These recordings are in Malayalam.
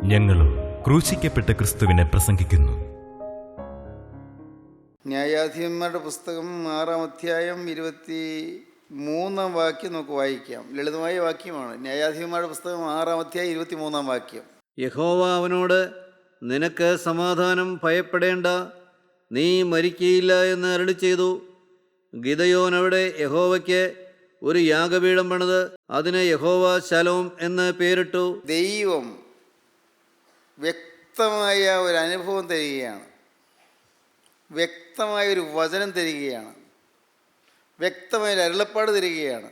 ഞങ്ങളും ക്രൂശിക്കപ്പെട്ട ക്രിസ്തുവിനെ പ്രസംഗിക്കുന്നു. ന്യായാധിപന്മാരുടെ പുസ്തകം 6-ാം അധ്യായം 23-ാം വാക്യം നമുക്ക് വായിക്കാം. ലളിതമായ വാക്യമാണ്. ന്യായാധിപന്മാരുടെ പുസ്തകം 6-ാം അധ്യായം 23-ാം വാക്യം. യഹോവ അവനോട്, നിനക്ക് സമാധാനം, ഭയപ്പെടേണ്ട, നീ മരിക്കയില്ല എന്ന് അരുളിച്ചെയ്തു. ഗിദെയോൻ അവിടെ യഹോവയ്ക്ക് ഒരു യാഗപീഠം പണിത് അതിന് യഹോവ ശലോം എന്ന് പേരിട്ടു. ദൈവം വ്യക്തമായ ഒരു അനുഭവം തരികയാണ്, വ്യക്തമായൊരു വചനം തരികയാണ്, വ്യക്തമായൊരു അരുളപ്പാട് തരികയാണ്,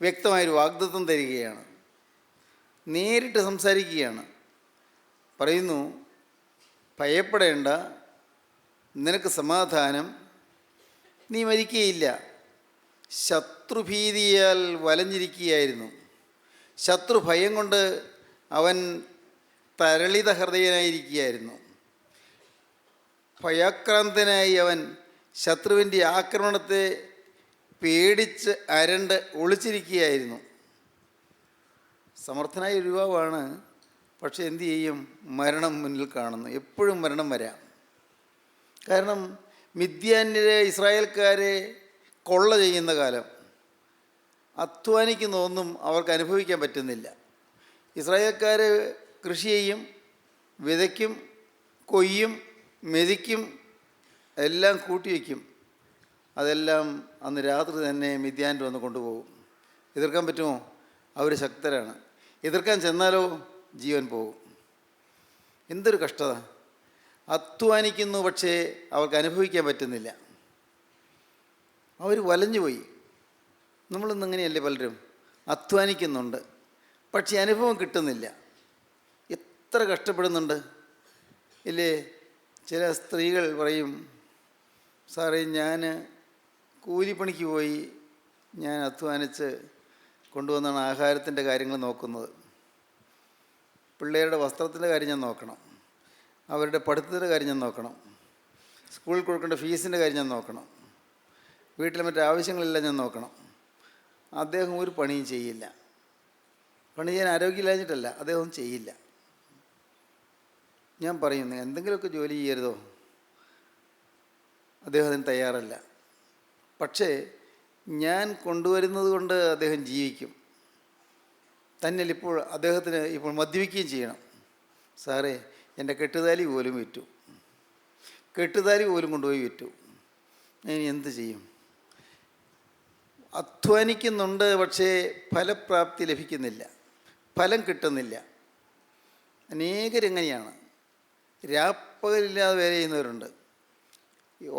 വ്യക്തമായൊരു വാഗ്ദത്തം തരികയാണ്. നേരിട്ട് സംസാരിക്കുകയാണ്. പറയുന്നു, ഭയപ്പെടേണ്ട, നിനക്ക് സമാധാനം, നീ മരിക്കുകയില്ല. ശത്രുഭീതിയാൽ വലഞ്ഞിരിക്കുകയായിരുന്നു. ശത്രു ഭയം കൊണ്ട് അവൻ തരളിത ഹൃദയനായിരിക്കുകയായിരുന്നു. ഭയാക്രാന്തനായി അവൻ ശത്രുവിൻ്റെ ആക്രമണത്തെ പേടിച്ച് അരണ്ട് ഒളിച്ചിരിക്കുകയായിരുന്നു. സമർത്ഥനായ ഒരു യുവാവാണ്. പക്ഷെ എന്തു ചെയ്യും? മരണം മുന്നിൽ കാണുന്നു. എപ്പോഴും മരണം വരാം. കാരണം മിദ്യാന്യരെ ഇസ്രായേൽക്കാരെ കൊള്ള ചെയ്യുന്ന കാലം, അധ്വാനിക്കുന്ന ഒന്നും അവർക്ക് അനുഭവിക്കാൻ പറ്റുന്നില്ല. ഇസ്രായേൽക്കാർ കൃഷി ചെയ്യും, വിതയ്ക്കും, കൊയ്യും, മെതിക്കും, എല്ലാം കൂട്ടിവെക്കും. അതെല്ലാം അന്ന് രാത്രി തന്നെ മിദ്യാൻ്റെ വന്ന് കൊണ്ടുപോകും. എതിർക്കാൻ പറ്റുമോ? അവർ ശക്തരാണ്. എതിർക്കാൻ ചെന്നാലോ ജീവൻ പോകും. എന്തൊരു കഷ്ടത! അധ്വാനിക്കുന്നു, പക്ഷേ അവർക്ക് അനുഭവിക്കാൻ പറ്റുന്നില്ല. അവർ വലഞ്ഞുപോയി. നമ്മളിന്ന് അങ്ങനെയല്ലേ? പലരും അധ്വാനിക്കുന്നുണ്ട്, പക്ഷേ അനുഭവം കിട്ടുന്നില്ല. എത്ര കഷ്ടപ്പെടുന്നുണ്ട് ഇല്ലേ? ചില സ്ത്രീകൾ പറയും, സാറേ, ഞാൻ കൂലിപ്പണിക്ക് പോയി, ഞാൻ അധ്വാനിച്ച് കൊണ്ടുവന്നാണ് ആഹാരത്തിൻ്റെ കാര്യങ്ങൾ നോക്കുന്നത്. പിള്ളേരുടെ വസ്ത്രത്തിൻ്റെ കാര്യം ഞാൻ നോക്കണം, അവരുടെ പഠിത്തത്തിൻ്റെ കാര്യം ഞാൻ നോക്കണം, സ്കൂളിൽ കൊടുക്കേണ്ട ഫീസിൻ്റെ കാര്യം ഞാൻ നോക്കണം, വീട്ടിലെ മറ്റു ആവശ്യങ്ങളെല്ലാം ഞാൻ നോക്കണം. അദ്ദേഹം ഒരു പണിയും ചെയ്യില്ല. പണി ചെയ്യാൻ ആരോഗ്യമില്ലാഞ്ഞിട്ടല്ല, അദ്ദേഹം ചെയ്യില്ല. ഞാൻ പറയുന്നു, എന്തെങ്കിലുമൊക്കെ ജോലി ചെയ്യരുതോ? അദ്ദേഹം അതിന് തയ്യാറല്ല. പക്ഷേ ഞാൻ കൊണ്ടുവരുന്നത് കൊണ്ട് അദ്ദേഹം ജീവിക്കും. തന്നിൽ ഇപ്പോൾ അദ്ദേഹത്തിന് ഇപ്പോൾ മദ്യപിക്കുകയും ചെയ്യണം. സാറേ, എൻ്റെ കെട്ടുതാലി പോലും വിറ്റു, കെട്ടുതാലി പോലും കൊണ്ടുപോയി വിറ്റു. ഞാൻ എന്ത് ചെയ്യും? അധ്വാനിക്കുന്നുണ്ട്, പക്ഷേ ഫലപ്രാപ്തി ലഭിക്കുന്നില്ല, ഫലം കിട്ടുന്നില്ല. അനേകരെങ്ങനെയാണ്. രാപ്പകലില്ലാതെ വേല ചെയ്യുന്നവരുണ്ട്,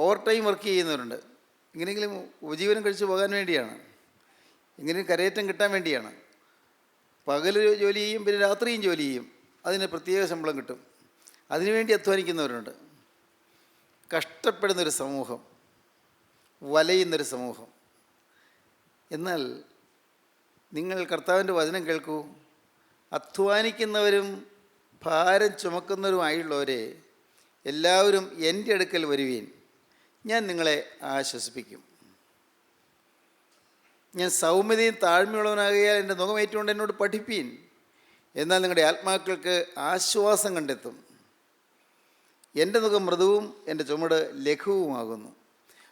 ഓവർ ടൈം വർക്ക് ചെയ്യുന്നവരുണ്ട്. എങ്ങനെയെങ്കിലും ഉപജീവനം കഴിച്ച് പോകാൻ വേണ്ടിയാണ്, എങ്ങനെയും കരയേറ്റം കിട്ടാൻ വേണ്ടിയാണ്. പകൽ ജോലി ചെയ്യും, പിന്നെ രാത്രിയും ജോലി ചെയ്യും. അതിന് പ്രത്യേക ശമ്പളം കിട്ടും. അതിനുവേണ്ടി അധ്വാനിക്കുന്നവരുണ്ട്. കഷ്ടപ്പെടുന്നൊരു സമൂഹം, വലയുന്നൊരു സമൂഹം. എന്നാൽ നിങ്ങൾ കർത്താവിൻ്റെ വചനം കേൾക്കൂ. അധ്വാനിക്കുന്നവരും ഭാരം ചുമക്കുന്നവരുമായുള്ളവരെ എല്ലാവരും എൻ്റെ അടുക്കൽ വരുവീൻ, ഞാൻ നിങ്ങളെ ആശ്വസിപ്പിക്കും. ഞാൻ സൗമ്യതയും താഴ്മയുള്ളവനാകിയാൽ എൻ്റെ മുഖമേറ്റുകൊണ്ട് എന്നോട് പഠിപ്പീൻ, എന്നാൽ നിങ്ങളുടെ ആത്മാക്കൾക്ക് ആശ്വാസം കണ്ടെത്തും. എൻ്റെ മുഖം മൃദുവും എൻ്റെ ചുമട് ലഘുവുമാകുന്നു.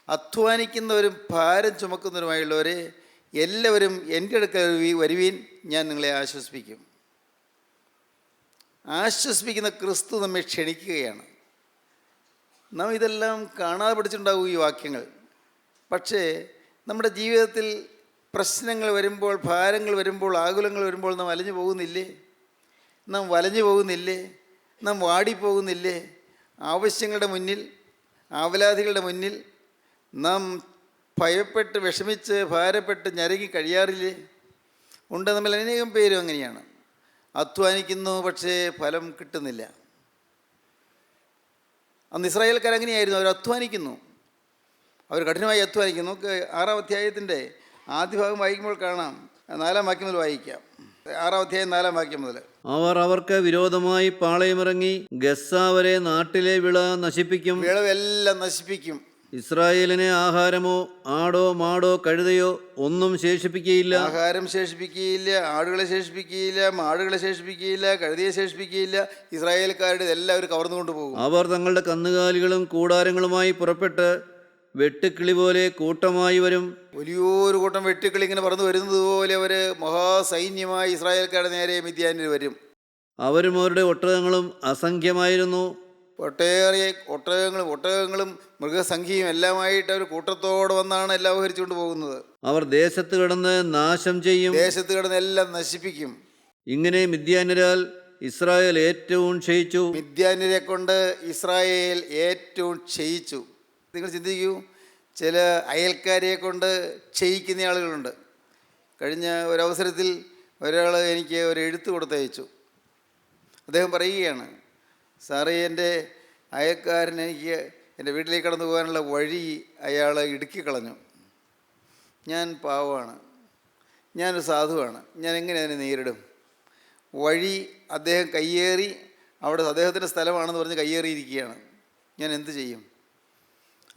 അധ്വാനിക്കുന്നവരും ഭാരം ചുമക്കുന്നവരുമായുള്ളവരെ എല്ലാവരും എൻ്റെ അടുക്കൽ വരുവീൻ, ഞാൻ നിങ്ങളെ ആശ്വസിപ്പിക്കും. ആശ്വസിപ്പിക്കുന്ന ക്രിസ്തു നമ്മെ ക്ഷണിക്കുകയാണ്. നാം ഇതെല്ലാം കാണാതെ പഠിച്ചിട്ടുണ്ടാകും ഈ വാക്യങ്ങൾ. പക്ഷേ നമ്മുടെ ജീവിതത്തിൽ പ്രശ്നങ്ങൾ വരുമ്പോൾ, ഭാരങ്ങൾ വരുമ്പോൾ, ആകുലങ്ങൾ വരുമ്പോൾ നാം അലഞ്ഞു പോകുന്നില്ലേ? നാം വലഞ്ഞു പോകുന്നില്ലേ? നാം വാടിപ്പോകുന്നില്ലേ? ആവശ്യങ്ങളുടെ മുന്നിൽ, ആവലാധികളുടെ മുന്നിൽ നാം ഭയപ്പെട്ട്, വിഷമിച്ച്, ഭാരപ്പെട്ട് ഞരങ്ങി കഴിയാറില്ലേ? ഉണ്ട്. നമ്മൾ അനേകം പേരും അങ്ങനെയാണ്. അധ്വാനിക്കുന്നു, പക്ഷേ ഫലം കിട്ടുന്നില്ല. അന്ന് ഇസ്രായേൽക്കാർ അങ്ങനെയായിരുന്നു. അവർ അധ്വാനിക്കുന്നു, അവർ കഠിനമായി അധ്വാനിക്കുന്നു. നമുക്ക് 6-ാം അധ്യായത്തിൻ്റെ ആദ്യ ഭാഗം വായിക്കുമ്പോൾ കാണാം. 4-ാം വാക്യം മുതൽ വായിക്കാം. 6-ാം അധ്യായം 4-ാം വാക്യം മുതൽ. അവർ അവർക്ക് വിരോധമായി പാളയമിറങ്ങി ഗസ്സാ വരെ നാട്ടിലെ വിള നശിപ്പിക്കും, വിളവെല്ലാം നശിപ്പിക്കും. ഇസ്രായേലിന് ആഹാരമോ ആടോ മാടോ കഴുതയോ ഒന്നും ശേഷിപ്പിക്കുകയില്ല. ആഹാരം ശേഷിപ്പിക്കുകയില്ല, ആടുകളെ ശേഷിപ്പിക്കുകയില്ല, മാടുകളെ ശേഷിപ്പിക്കുകയില്ല, കഴുതിയെ ശേഷിപ്പിക്കുകയില്ല. ഇസ്രായേൽക്കാരുടെ എല്ലാവരും കവർന്നുകൊണ്ട് പോകും. അവർ തങ്ങളുടെ കന്നുകാലികളും കൂടാരങ്ങളുമായി പുറപ്പെട്ട് വെട്ടുക്കിളി പോലെ കൂട്ടമായി വരും. വലിയൊരു കൂട്ടം വെട്ടുക്കിളി ഇങ്ങനെ പറന്നു വരുന്നത് പോലെ അവർ മഹാസൈന്യമായി ഇസ്രായേൽക്കാരുടെ നേരെ മിദ്യാനിൽ വരും. അവരും അവരുടെ ഒട്ടകങ്ങളും അസംഖ്യമായിരുന്നു. ഒട്ടകങ്ങളും മൃഗസംഖ്യയും എല്ലാമായിട്ട് അവർ കൂട്ടത്തോടെ വന്നാണ് എല്ലാം അപഹരിച്ചുകൊണ്ട് പോകുന്നത്. അവർ ദേശത്ത് കിടന്ന് നാശം ചെയ്യും. ദേശത്ത് കിടന്ന് എല്ലാം നശിപ്പിക്കും. ഇങ്ങനെ മിദ്യാന്യരാൽ ഇസ്രായേൽ ഏറ്റവും ക്ഷയിച്ചു. മിദ്യാന്യരെ കൊണ്ട് ഇസ്രായേൽ ഏറ്റവും ക്ഷയിച്ചു. നിങ്ങൾ ചിന്തിക്കൂ, ചില അയൽക്കാരെ കൊണ്ട് ക്ഷയിക്കുന്ന ആളുകളുണ്ട്. കഴിഞ്ഞ ഒരവസരത്തിൽ ഒരാൾ എനിക്ക് ഒരു എഴുത്ത് കൊടുത്തയച്ചു. അദ്ദേഹം പറയുകയാണ്, സാറേ, എൻ്റെ അയൽക്കാരൻ എനിക്ക് എൻ്റെ വീട്ടിലേക്ക് കടന്നു പോകാനുള്ള വഴി അയാൾ ഇടുക്കി കളഞ്ഞു. ഞാൻ പാവമാണ്, ഞാനൊരു സാധുവാണ്, ഞാൻ എങ്ങനെ അതിനെ നേരിടും? വഴി അദ്ദേഹം കയ്യേറി, അവിടെ അദ്ദേഹത്തിൻ്റെ സ്ഥലമാണെന്ന് പറഞ്ഞ് കയ്യേറിയിരിക്കുകയാണ്. ഞാൻ എന്ത് ചെയ്യും?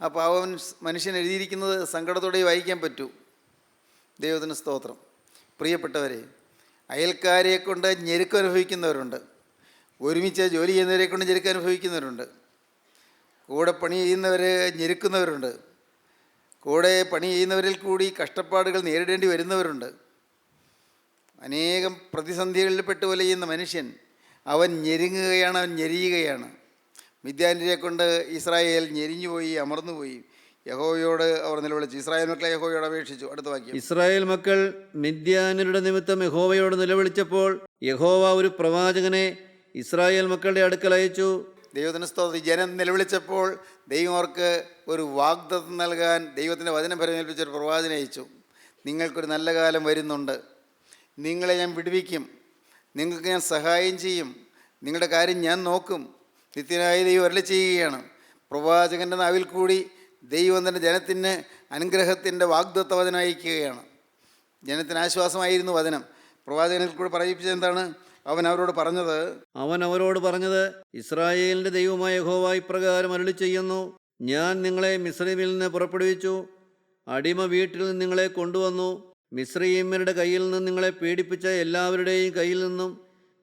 ആ പാവൻ മനുഷ്യൻ എഴുതിയിരിക്കുന്നത് സങ്കടത്തോടെ വായിക്കാൻ പറ്റൂ. ദൈവത്തിന് സ്തോത്രം. പ്രിയപ്പെട്ടവരെ, അയൽക്കാരെ കൊണ്ട് ഞെരുക്കം അനുഭവിക്കുന്നവരുണ്ട്, ഒരുമിച്ച് ജോലി ചെയ്യുന്നവരെ കൊണ്ട് ഞെരുക്കം അനുഭവിക്കുന്നവരുണ്ട്, കൂടെ പണി ചെയ്യുന്നവർ ഞെരുക്കുന്നവരുണ്ട്, കൂടെ പണി ചെയ്യുന്നവരിൽ കൂടി കഷ്ടപ്പാടുകൾ നേരിടേണ്ടി വരുന്നവരുണ്ട്. അനേകം പ്രതിസന്ധികളിൽ പെട്ട് വലയുന്ന മനുഷ്യൻ അവൻ ഞെരുങ്ങുകയാണ്, അവൻ ഞെരിയുകയാണ്. മിദ്യാന്യരെ കൊണ്ട് ഇസ്രായേൽ ഞെരിഞ്ഞുപോയി, അമർന്നുപോയി. യഹോവയോട് അവർ നിലവിളിച്ചു. ഇസ്രായേൽ മക്കളെ യഹോവയോട് അപേക്ഷിച്ചു. അടുത്ത വാക്യം. ഇസ്രായേൽ മക്കൾ മിദ്യാന്യരുടെ നിമിത്തം യഹോവയോട് നിലവിളിച്ചപ്പോൾ യഹോവ ഒരു പ്രവാചകനെ ഇസ്രായേൽ മക്കളുടെ അടുക്കൽ അയച്ചു. ദൈവത്തിന് സ്തോത്രം. ജനം നിലവിളിച്ചപ്പോൾ ദൈവം അവർക്ക് ഒരു വാഗ്ദത്തം നൽകാൻ ദൈവത്തിൻ്റെ വചനം പരമേൽപ്പിച്ച ഒരു പ്രവാചകനെ അയച്ചു. നിങ്ങൾക്കൊരു നല്ല കാലം വരുന്നുണ്ട്, നിങ്ങളെ ഞാൻ വിടുവിക്കും, നിങ്ങൾക്ക് ഞാൻ സഹായം ചെയ്യും, നിങ്ങളുടെ കാര്യം ഞാൻ നോക്കും. നിത്യനായ ദൈവം അരുളി ചെയ്യുകയാണ്. പ്രവാചകൻ്റെ നാവിൽ കൂടി ദൈവം തൻ്റെ ജനത്തിന് അനുഗ്രഹത്തിൻ്റെ വാഗ്ദത്ത വചനം അയക്കുകയാണ്. ജനത്തിന് ആശ്വാസമായിരുന്നു വചനം. പ്രവാചകനിൽ കൂടി പറയിപ്പിച്ചത് എന്താണ്? അവൻ അവരോട് പറഞ്ഞത്, ഇസ്രായേലിൻ്റെ ദൈവമായ യഹോവ ഇപ്രകാരം അരുളി ചെയ്യുന്നു, ഞാൻ നിങ്ങളെ മിസ്രയീമിൽ നിന്ന് പുറപ്പെടുവിച്ചു, അടിമ വീട്ടിൽ നിന്ന് നിങ്ങളെ കൊണ്ടുവന്നു. മിസ്രയീമ്യരുടെ കയ്യിൽ നിന്ന് നിങ്ങളെ പീഡിപ്പിച്ച എല്ലാവരുടെയും കയ്യിൽ നിന്നും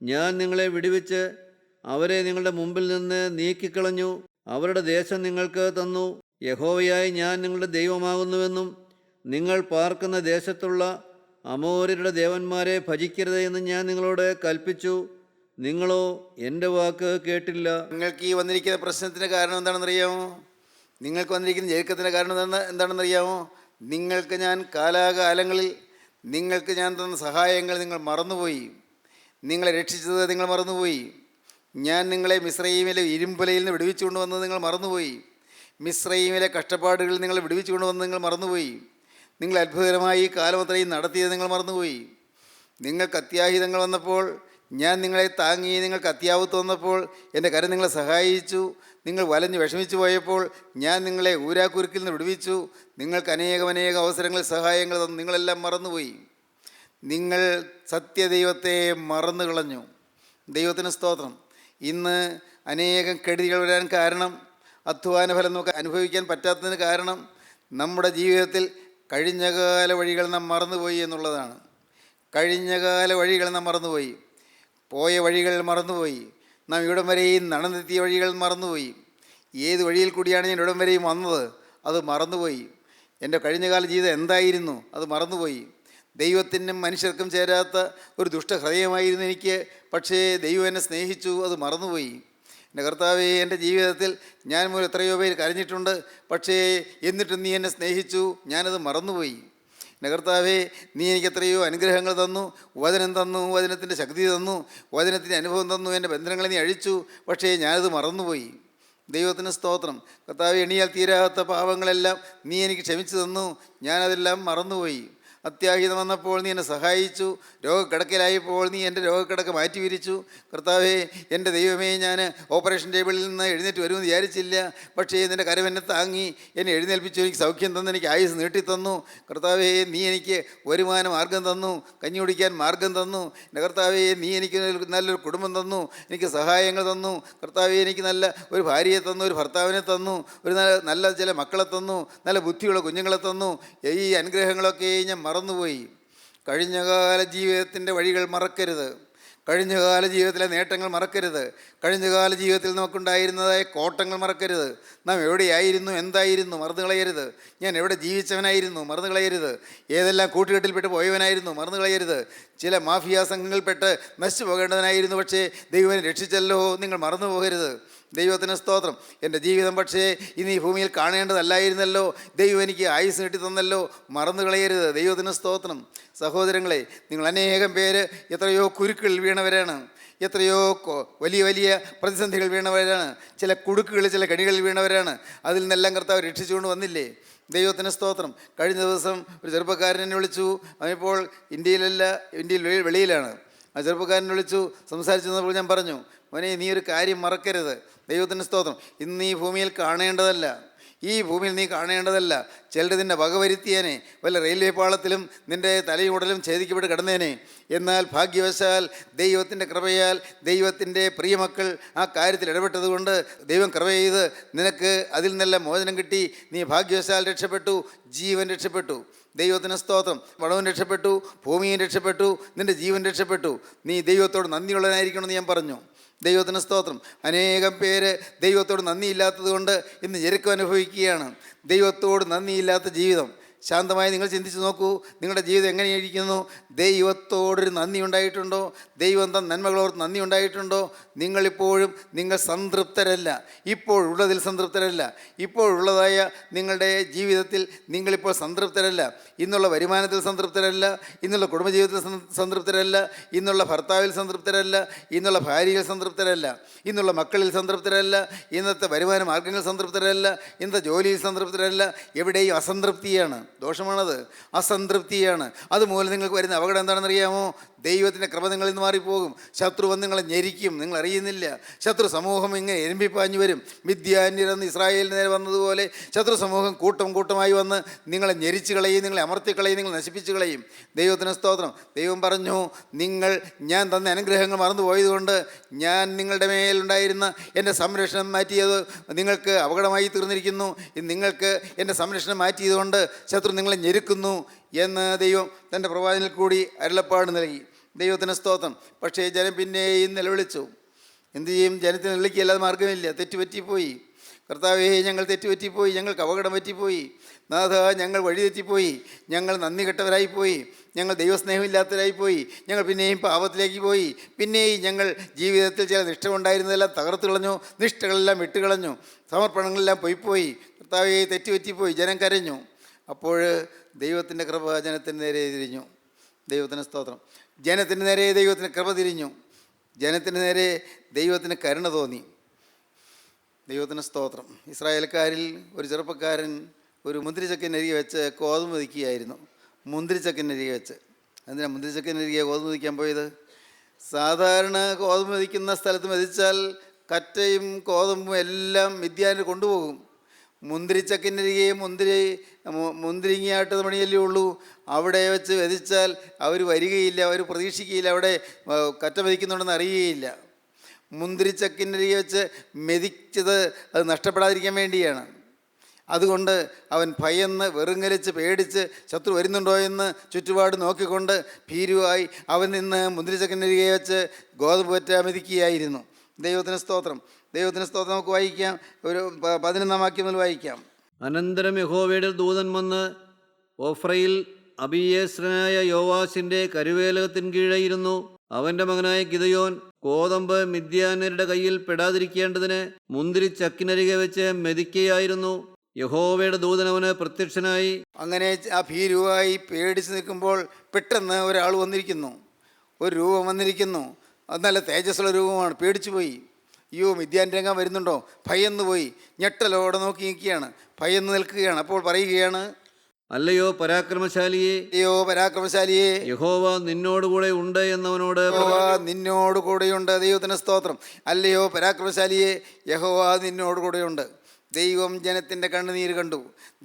ഞാൻ നിങ്ങളെ വിടുവിച്ച് അവരെ നിങ്ങളുടെ മുമ്പിൽ നിന്ന് നീക്കിക്കളഞ്ഞു. അവരുടെ ദേശം നിങ്ങൾക്ക് തന്നു. യഹോവയായി ഞാൻ നിങ്ങളുടെ ദൈവമാകുന്നുവെന്നും നിങ്ങൾ പാർക്കുന്ന ദേശത്തുള്ള അമോര്യരുടെ ദേവന്മാരെ ഭജിക്കരുത് എന്ന് ഞാൻ നിങ്ങളോട് കൽപ്പിച്ചു. നിങ്ങളോ എൻ്റെ വാക്ക് കേട്ടില്ല. നിങ്ങൾക്ക് ഈ വന്നിരിക്കുന്ന പ്രശ്നത്തിൻ്റെ കാരണം എന്താണെന്നറിയാമോ? നിങ്ങൾക്ക് വന്നിരിക്കുന്ന ഞെരുക്കത്തിൻ്റെ കാരണം എന്താണെന്നറിയാമോ? നിങ്ങൾക്ക് ഞാൻ കാലാകാലങ്ങളിൽ നിങ്ങൾക്ക് ഞാൻ തന്ന സഹായങ്ങൾ നിങ്ങൾ മറന്നുപോയി. നിങ്ങളെ രക്ഷിച്ചത് നിങ്ങൾ മറന്നുപോയി. ഞാൻ നിങ്ങളെ മിസ്രയീമിലെ ഇരുമ്പലയിൽ നിന്ന് വിടുവിച്ചുകൊണ്ട് വന്നത് നിങ്ങൾ മറന്നുപോയി. മിസ്രയീമിലെ കഷ്ടപ്പാടുകളിൽ നിങ്ങളെ വിടുവിച്ചുകൊണ്ട് വന്നത് നിങ്ങൾ മറന്നുപോയി. നിങ്ങൾ അത്ഭുതകരമായി കാലം അത്രയും നടത്തിയത് നിങ്ങൾ മറന്നുപോയി. നിങ്ങൾക്ക് അത്യാഹിതങ്ങൾ വന്നപ്പോൾ ഞാൻ നിങ്ങളെ താങ്ങി. നിങ്ങൾക്ക് അത്യാപത്ത് വന്നപ്പോൾ എൻ്റെ കരം നിങ്ങളെ സഹായിച്ചു. നിങ്ങൾ വലഞ്ഞ് വിഷമിച്ചു പോയപ്പോൾ ഞാൻ നിങ്ങളെ ഊരാക്കുരുക്കിൽ നിന്ന് വിടുവിച്ചു. നിങ്ങൾക്ക് അനേകം അവസരങ്ങളിൽ സഹായങ്ങൾ തന്നു. നിങ്ങളെല്ലാം മറന്നുപോയി. നിങ്ങൾ സത്യദൈവത്തെ മറന്നു കളഞ്ഞു. ദൈവത്തിന് സ്തോത്രം. ഇന്ന് അനേകം കെടുതികൾ വരാൻ കാരണം, അധ്വാന ഫലം നമുക്ക് അനുഭവിക്കാൻ പറ്റാത്തതിന് കാരണം നമ്മുടെ ജീവിതത്തിൽ കഴിഞ്ഞകാല വഴികൾ നാം മറന്നുപോയി എന്നുള്ളതാണ്. കഴിഞ്ഞകാല വഴികൾ നാം മറന്നുപോയി. പോയ വഴികൾ മറന്നുപോയി. നാം ഇവിടം വരെയും നടന്നെത്തിയ വഴികൾ മറന്നുപോയി. ഏത് വഴിയിൽ കൂടിയാണ് ഞാൻ ഇവിടം വരെയും വന്നത്, അത് മറന്നുപോയി. എൻ്റെ കഴിഞ്ഞകാല ജീവിതം എന്തായിരുന്നു, അത് മറന്നുപോയി. ദൈവത്തിനും മനുഷ്യർക്കും ചേരാത്ത ഒരു ദുഷ്ടഹൃദയമായിരുന്നു എനിക്ക്. പക്ഷേ ദൈവം എന്നെ സ്നേഹിച്ചു, അത് മറന്നുപോയി. എൻ്റെ കർത്താവേ, എൻ്റെ ജീവിതത്തിൽ ഞാൻ മൂലം എത്രയോ പേര് കരഞ്ഞിട്ടുണ്ട്. പക്ഷേ എന്നിട്ടും നീ എന്നെ സ്നേഹിച്ചു, ഞാനത് മറന്നുപോയി. എൻ്റെ കർത്താവേ, നീ എനിക്ക് എത്രയോ അനുഗ്രഹങ്ങൾ തന്നു, വചനം തന്നു, വചനത്തിൻ്റെ ശക്തി തന്നു, വചനത്തിൻ്റെ അനുഭവം തന്നു, എൻ്റെ ബന്ധനങ്ങളെ നീ അഴിച്ചു. പക്ഷേ ഞാനത് മറന്നുപോയി. ദൈവത്തിന് സ്തോത്രം. കർത്താവേ, എണ്ണിയാൽ തീരാത്ത പാവങ്ങളെല്ലാം നീ എനിക്ക് ക്ഷമിച്ചു തന്നു, ഞാനതെല്ലാം മറന്നുപോയി. അത്യാഹിതം വന്നപ്പോൾ നീ എന്നെ സഹായിച്ചു. രോഗക്കിടക്കയിലായപ്പോൾ നീ എൻ്റെ രോഗക്കിടക്ക മാറ്റി വിരിച്ചു. കർത്താവേ, എൻ്റെ ദൈവമേ, ഞാൻ ഓപ്പറേഷൻ ടേബിളിൽ നിന്ന് എഴുന്നേറ്റ് വരുമെന്ന് വിചാരിച്ചില്ല. പക്ഷേ നിൻ്റെ കരം എന്നെ താങ്ങി എന്നെ എഴുന്നേൽപ്പിച്ചു. എനിക്ക് സൗഖ്യം തന്നു, എനിക്ക് ആയുസ് നീട്ടിത്തന്നു. കർത്താവേ, നീ എനിക്ക് വരുമാന മാർഗം തന്നു, കഞ്ഞി കുടിക്കാൻ മാർഗം തന്നു. എൻ്റെ കർത്താവേ, നീ എനിക്ക് നല്ലൊരു കുടുംബം തന്നു, എനിക്ക് സഹായങ്ങൾ തന്നു. കർത്താവേ, എനിക്ക് നല്ല ഒരു ഭാര്യയെ തന്നു, ഒരു ഭർത്താവിനെ തന്നു, ഒരു നല്ല ചില മക്കളെ തന്നു, നല്ല ബുദ്ധിയുള്ള കുഞ്ഞുങ്ങളെ തന്നു. ഈ അനുഗ്രഹങ്ങളൊക്കെ ഞാൻ മറന്നുപോയി. കഴിഞ്ഞകാല ജീവിതത്തിൻ്റെ വഴികൾ മറക്കരുത്. കഴിഞ്ഞകാല ജീവിതത്തിലെ നേട്ടങ്ങൾ മറക്കരുത്. കഴിഞ്ഞകാല ജീവിതത്തിൽ നമുക്കുണ്ടായിരുന്നതായ കോട്ടങ്ങൾ മറക്കരുത്. നാം എവിടെയായിരുന്നു, എന്തായിരുന്നു, മറന്നു കളയരുത്. ഞാൻ എവിടെ ജീവിച്ചവനായിരുന്നു, മറന്നു കളയരുത്. ഏതെല്ലാം കൂട്ടുകെട്ടിൽപ്പെട്ട് പോയവനായിരുന്നു, മറന്നു കളയരുത്. ചില മാഫിയ സംഘങ്ങൾപ്പെട്ട് നശിച്ചു പോകേണ്ടവനായിരുന്നു, പക്ഷേ ദൈവനെ രക്ഷിച്ചല്ലോ, നിങ്ങൾ മറന്നു പോകരുത്. ദൈവത്തിന് സ്തോത്രം. എൻ്റെ ജീവിതം പക്ഷേ ഇന്ന് ഈ ഭൂമിയിൽ കാണേണ്ടതല്ലായിരുന്നല്ലോ, ദൈവം എനിക്ക് ആയുസ് നീട്ടി തന്നല്ലോ, മറന്നു കളയരുത്. ദൈവത്തിന് സ്തോത്രം. സഹോദരങ്ങളെ, നിങ്ങൾ അനേകം പേര് എത്രയോ കുരുക്കളിൽ വീണവരാണ്, എത്രയോ വലിയ വലിയ പ്രതിസന്ധികൾ വീണവരാണ്, ചില കുടുക്കുകളിൽ ചില കടികളിൽ വീണവരാണ്. അതിൽ നിന്നെല്ലാം കർത്താവ് രക്ഷിച്ചുകൊണ്ട് വന്നില്ലേ? ദൈവത്തിന് സ്തോത്രം. കഴിഞ്ഞ ദിവസം ഒരു ചെറുപ്പക്കാരൻ എന്നെ വിളിച്ചു. അവനിപ്പോൾ ഇന്ത്യയിൽ വെളിയിലാണ്. ആ ചെറുപ്പക്കാരനെ വിളിച്ചു സംസാരിച്ചു തന്നപ്പോൾ ഞാൻ പറഞ്ഞു, മോനെ, നീ ഒരു കാര്യം മറക്കരുത്. ദൈവത്തിന് സ്തോത്രം. ഇന്ന് ഈ ഭൂമിയിൽ കാണേണ്ടതല്ല, ഈ ഭൂമിയിൽ നീ കാണേണ്ടതല്ല. ചിലർ നിന്നെ വകവരുത്തിയേനെ, വല്ല റെയിൽവേ പാളത്തിലും നിൻ്റെ തലയും ഉടലും ഛേദിക്കപ്പെട്ട് കിടന്നേനെ. എന്നാൽ ഭാഗ്യവശാൽ ദൈവത്തിൻ്റെ കൃപയാൽ ദൈവത്തിൻ്റെ പ്രിയമക്കൾ ആ കാര്യത്തിൽ ഇടപെട്ടതുകൊണ്ട് ദൈവം കൃപ ചെയ്ത് നിനക്ക് അതിൽ നിന്നെല്ലാം മോചനം കിട്ടി. നീ ഭാഗ്യവശാൽ രക്ഷപ്പെട്ടു, ജീവൻ രക്ഷപ്പെട്ടു. ദൈവത്തിന് സ്തോത്രം. പണവും രക്ഷപ്പെട്ടു, ഭൂമിയും രക്ഷപ്പെട്ടു, നിൻ്റെ ജീവൻ രക്ഷപ്പെട്ടു. നീ ദൈവത്തോട് നന്ദിയുള്ളവനായിരിക്കണമെന്ന് ഞാൻ പറഞ്ഞു. ദൈവത്തിന് സ്തോത്രം. അനേകം പേര് ദൈവത്തോട് നന്ദിയില്ലാത്തത് കൊണ്ട് ഇന്ന് ഞെരുക്കം അനുഭവിക്കുകയാണ്. ദൈവത്തോട് നന്ദിയില്ലാത്ത ജീവിതം. ശാന്തമായി നിങ്ങൾ ചിന്തിച്ച് നോക്കൂ, നിങ്ങളുടെ ജീവിതം എങ്ങനെയിരിക്കുന്നു? ദൈവത്തോടൊരു നന്ദി ഉണ്ടായിട്ടുണ്ടോ? ദൈവം തന്ന നന്മകളോർത്ത് നന്ദി ഉണ്ടായിട്ടുണ്ടോ? നിങ്ങളിപ്പോഴും നിങ്ങൾ സംതൃപ്തരല്ല, ഇപ്പോഴുള്ളതിൽ സംതൃപ്തരല്ല. ഇപ്പോഴുള്ളതായ നിങ്ങളുടെ ജീവിതത്തിൽ നിങ്ങളിപ്പോൾ സംതൃപ്തരല്ല. ഇന്നുള്ള വരുമാനത്തിൽ സംതൃപ്തരല്ല, ഇന്നുള്ള കുടുംബജീവിതത്തിൽ സംതൃപ്തരല്ല, ഇന്നുള്ള ഭർത്താവിൽ സംതൃപ്തരല്ല, ഇന്നുള്ള ഭാര്യയിൽ സംതൃപ്തരല്ല, ഇന്നുള്ള മക്കളിൽ സംതൃപ്തരല്ല, ഇന്നത്തെ വരുമാന മാർഗങ്ങൾ സംതൃപ്തരല്ല, ഇന്നത്തെ ജോലിയിൽ സംതൃപ്തരല്ല. എവിടെയും അസംതൃപ്തിയാണ്. ദോഷമാണത്, അസംതൃപ്തിയാണ്. അതുമൂലം നിങ്ങൾക്ക് വരുന്ന അപകടം എന്താണെന്നറിയാമോ? ദൈവത്തിൻ്റെ കൃപ നിങ്ങളിൽ നിന്ന് മാറിപ്പോകും. ശത്രു വന്ന് നിങ്ങളെ ഞെരിക്കും, നിങ്ങൾ അറിയുന്നില്ല. ശത്രു സമൂഹം ഇങ്ങനെ എരുമ്പിപ്പാഞ്ഞു വരും. മിദ്യാന്യരെന്ന് ഇസ്രായേലിന് നേരെ വന്നതുപോലെ ശത്രു സമൂഹം കൂട്ടം കൂട്ടമായി വന്ന് നിങ്ങളെ ഞെരിച്ച് കളയും, നിങ്ങളെ അമർത്തി കളയും, നിങ്ങൾ നശിപ്പിച്ച് കളയും. ദൈവത്തിന് സ്തോത്രം. ദൈവം പറഞ്ഞു, ഞാൻ തന്ന അനുഗ്രഹങ്ങൾ മറന്നുപോയതുകൊണ്ട് ഞാൻ നിങ്ങളുടെ മേലുണ്ടായിരുന്ന എൻ്റെ സംരക്ഷണം മാറ്റിയത് നിങ്ങൾക്ക് അപകടമായി തീർന്നിരിക്കുന്നു. നിങ്ങൾക്ക് എൻ്റെ സംരക്ഷണം മാറ്റിയതുകൊണ്ട് ശത്രു നിങ്ങളെ ഞെരുക്കുന്നു എന്ന് ദൈവം തൻ്റെ പ്രവാചകനിൽ കൂടി അരുളപ്പാട് നൽകി. ദൈവത്തിന് സ്തോത്രം. പക്ഷേ ജനം പിന്നെയും നിലവിളിച്ചു. എന്തു ചെയ്യും? ജനത്തിന് വിളിക്കുകയല്ലാതെ മാർഗമില്ല. തെറ്റുപറ്റിപ്പോയി. കർത്താവേ, ഞങ്ങൾ തെറ്റുപറ്റിപ്പോയി, ഞങ്ങൾക്ക് അപകടം പറ്റിപ്പോയി. നാഥ, ഞങ്ങൾ വഴി തെറ്റിപ്പോയി, ഞങ്ങൾ നന്ദി കെട്ടവരായിപ്പോയി, ഞങ്ങൾ ദൈവസ്നേഹമില്ലാത്തവരായിപ്പോയി, ഞങ്ങൾ പിന്നെയും പാപത്തിലേക്ക് പോയി. പിന്നെയും ഞങ്ങൾ ജീവിതത്തിൽ ചില നിഷ്ഠകളുണ്ടായിരുന്നതെല്ലാം തകർത്ത് കളഞ്ഞു, നിഷ്ഠകളെല്ലാം വിട്ടുകളഞ്ഞു, സമർപ്പണങ്ങളെല്ലാം പോയിപ്പോയി. കർത്താവേ, തെറ്റുപറ്റിപ്പോയി. ജനം കരഞ്ഞു. അപ്പോൾ ദൈവത്തിൻ്റെ കൃപ ജനത്തിന് നേരെ തിരിഞ്ഞു. ദൈവത്തിന് സ്തോത്രം. ജനത്തിന് നേരെ ദൈവത്തിന് കൃപ തിരിഞ്ഞു. ജനത്തിന് നേരെ ദൈവത്തിന് കരുണ തോന്നി. ദൈവത്തിന് സ്തോത്രം. ഇസ്രായേൽക്കാരിൽ ഒരു ചെറുപ്പക്കാരൻ ഒരു മുന്തിരിച്ചക്കിനരികെ വെച്ച് കോതമ്പ് മെതിക്കുകയായിരുന്നു. മുന്തിരിച്ചക്കിനരികെ വെച്ച്. എന്തിനാണ് മുന്തിരിച്ചക്കിനരികെ കോതമ്പ് മെതിക്കാൻ പോയത്? സാധാരണ കോതമ്പ് മെതിക്കുന്ന സ്ഥലത്ത് മെതിച്ചാൽ കറ്റയും കോതമ്പും എല്ലാം മിദ്യാനിൽ കൊണ്ടുപോകും. മുന്തിരിച്ചക്കിനരികെ മുന്തിരിങ്ങയാട്ട് മണിയല്ലേ ഉള്ളൂ. അവിടെ വെച്ച് മെതിച്ചാൽ അവർ വരികയില്ല, അവർ പ്രതീക്ഷിക്കുകയില്ല, അവിടെ കറ്റ മെതിക്കുന്നുണ്ടെന്ന് അറിയുകയില്ല. മുന്തിരിച്ചക്കിനരികെ വെച്ച് മെതിച്ചത് അത് നഷ്ടപ്പെടാതിരിക്കാൻ വേണ്ടിയാണ്. അതുകൊണ്ട് അവൻ ഭയന്ന് വെറുങ്ങലിച്ച് പേടിച്ച് ശത്രു വരുന്നുണ്ടോ എന്ന് ചുറ്റുപാട് നോക്കിക്കൊണ്ട് ഭീരുവായി അവൻ നിന്ന് മുന്തിരിച്ചക്കിനരികെ വെച്ച് ഗോതമ്പ് പറ്റ മെതിക്കുകയായിരുന്നു. ദൈവത്തിന് സ്തോത്രം. ദൈവത്തിന് സ്തോത്രം. നമുക്ക് വായിക്കാം, ഒരു 11 വാക്യം മുതൽ വായിക്കാം. അനന്തരം യഹോവയുടെ ദൂതൻ വന്ന് ഓഫ്രയിൽ അബിയേസ്രനായ യോവാശിൻ്റെ കരുവേലകത്തിൻ കീഴെയിരുന്നു. അവൻ്റെ മകനായ ഗിദെയോൻ കോതമ്പ് മിദ്യാന്യരുടെ കയ്യിൽ പെടാതിരിക്കേണ്ടതിന് മുന്തിരിച്ചക്കിനരികെ വെച്ച് മെതിക്കുകയായിരുന്നു. യഹോവയുടെ ദൂതൻ അവന് പ്രത്യക്ഷനായി. അങ്ങനെ ആ ഭീരുവായി പേടിച്ച് നിൽക്കുമ്പോൾ പെട്ടെന്ന് ഒരാൾ വന്നിരിക്കുന്നു, ഒരു രൂപം വന്നിരിക്കുന്നു. അത് നല്ല തേജസ്സുള്ള രൂപമാണ്. പേടിച്ചു പോയി. അയ്യോ, മിദ്യാൻ്റെ രംഗം വരുന്നുണ്ടോ? ഭയന്ന് പോയി. ഞെട്ടലോടെ നോക്കി നിൽക്കുകയാണ്, ഭയന്ന് നിൽക്കുകയാണ്. അപ്പോൾ പറയുകയാണ്, അല്ലയോ പരാക്രമശാലിയെ, അയ്യോ പരാക്രമശാലിയെ, യഹോവ നിന്നോടുകൂടെ ഉണ്ട് എന്നവനോട് യഹോവ നിന്നോട് കൂടെയുണ്ട്. ദൈവത്തിന് സ്തോത്രം. അല്ലയോ പരാക്രമശാലിയെ, യഹോവ നിന്നോട് കൂടെയുണ്ട്. ദൈവം ജനത്തിൻ്റെ കണ്ണുനീര് കണ്ടു,